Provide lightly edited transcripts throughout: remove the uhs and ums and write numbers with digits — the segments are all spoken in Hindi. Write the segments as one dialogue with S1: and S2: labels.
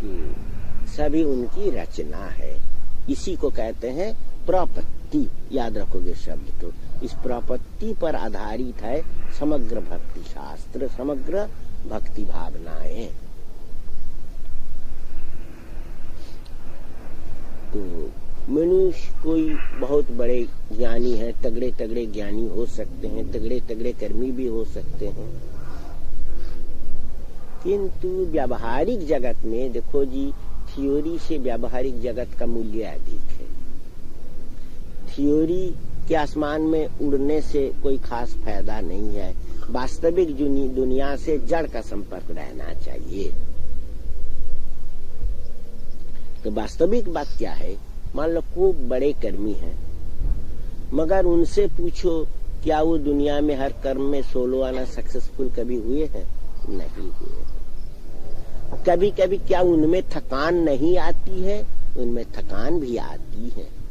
S1: कि सभी उनकी रचना है। इसी को कहते हैं प्रपत्ति। याद रखोगे शब्द तो। इस प्रपत्ति पर आधारित है समग्र भक्ति शास्त्र, समग्र भक्ति भावनाएं। तो मनुष्य कोई बहुत बड़े ज्ञानी है, तगड़े तगड़े ज्ञानी हो सकते हैं, तगड़े तगड़े कर्मी भी हो सकते हैं, किंतु व्यावहारिक जगत में देखो जी, थ्योरी से व्यावहारिक जगत का मूल्य अधिक है। थ्योरी के आसमान में उड़ने से कोई खास फायदा नहीं है। वास्तविक दुनिया से जड़ का संपर्क रहना चाहिए। तो वास्तविक बात क्या है? मान लो खूब बड़े कर्मी हैं, मगर उनसे पूछो क्या वो दुनिया में हर कर्म में सोलो आना सक्सेसफुल कभी हुए हैं? नहीं हुए। कभी कभी क्या उनमें थकान नहीं आती है? उनमें थकान भी आती है।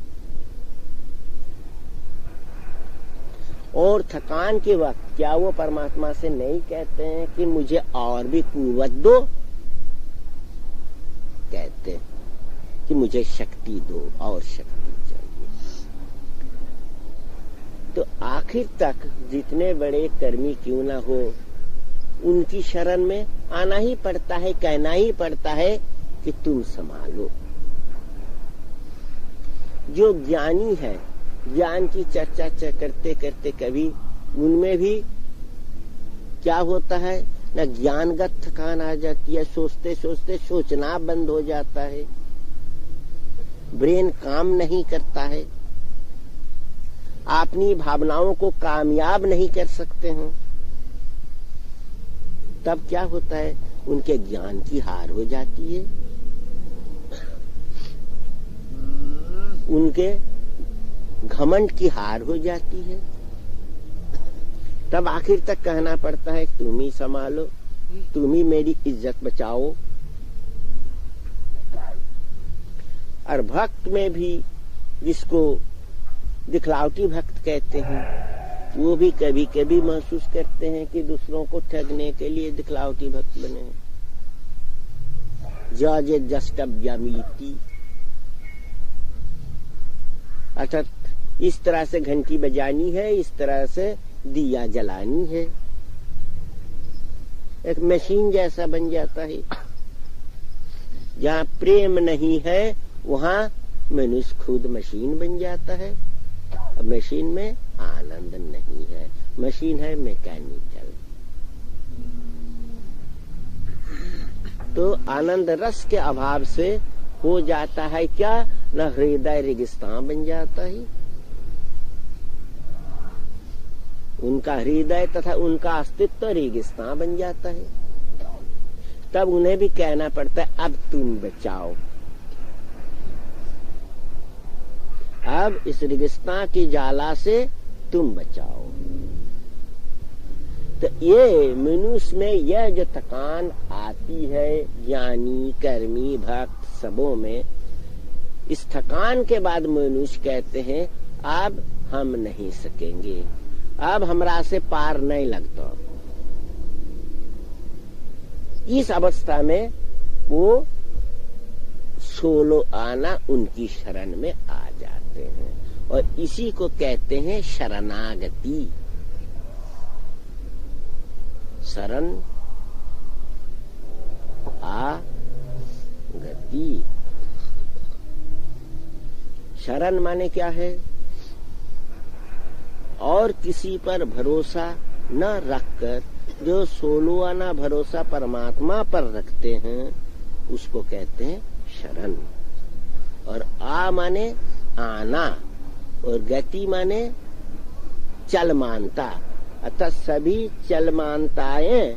S1: और थकान के वक्त क्या वो परमात्मा से नहीं कहते हैं कि मुझे और भी कुव्वत दो? कहते हैं कि मुझे शक्ति दो, और शक्ति चाहिए। तो आखिर तक जितने बड़े कर्मी क्यों ना हो, उनकी शरण में आना ही पड़ता है, कहना ही पड़ता है कि तुम संभालो। जो ज्ञानी है, ज्ञान की चर्चा करते करते कभी उनमें भी क्या होता है ना, ज्ञानगत थकान आ जाती है। सोचते सोचते सोचना बंद हो जाता है, ब्रेन काम नहीं करता है, अपनी भावनाओं को कामयाब नहीं कर सकते हैं। तब क्या होता है? उनके ज्ञान की हार हो जाती है, उनके घमंड की हार हो जाती है। तब आखिर तक कहना पड़ता है तुम ही संभालो, तुम ही मेरी इज्जत बचाओ। और भक्त में भी, जिसको दिखलावटी भक्त कहते हैं, वो भी कभी कभी महसूस करते हैं कि दूसरों को ठगने के लिए दिखलावटी भक्त बने। जज द्रष्टव्यमिति, अर्थात इस तरह से घंटी बजानी है, इस तरह से दिया जलानी है। एक मशीन जैसा बन जाता है। जहाँ प्रेम नहीं है वहाँ मनुष्य खुद मशीन बन जाता है। अब मशीन में आनंद नहीं है, मशीन है मैकेनिकल। तो आनंद रस के अभाव से हो जाता है क्या न, हृदय रेगिस्तान बन जाता है। उनका हृदय तथा उनका अस्तित्व रेगिस्तान बन जाता है। तब उन्हें भी कहना पड़ता है अब तुम बचाओ, अब इस रेगिस्तान की ज्वाला से तुम बचाओ। तो ये मनुष्य में यह जो थकान आती है, ज्ञानी कर्मी भक्त सबों में, इस थकान के बाद मनुष्य कहते हैं अब हम नहीं सकेंगे, अब हमरा से पार नहीं लगता। इस अवस्था में वो सोलो आना उनकी शरण में आ जाते हैं, और इसी को कहते हैं शरणागति। शरण आगति। शरण माने क्या है? और किसी पर भरोसा न रखकर जो सोलुआना भरोसा परमात्मा पर रखते हैं, उसको कहते हैं शरण। और आ माने आना, और गति माने चलमानता। अर्थात सभी चलमानताएं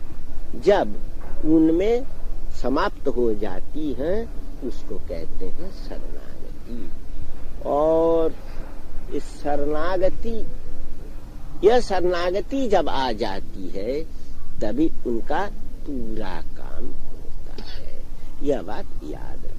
S1: जब उनमें समाप्त हो जाती हैं, उसको कहते हैं शरणागति। और इस शरणागति, यह शरणागति जब आ जाती है तभी उनका पूरा काम होता है। यह बात याद रखना।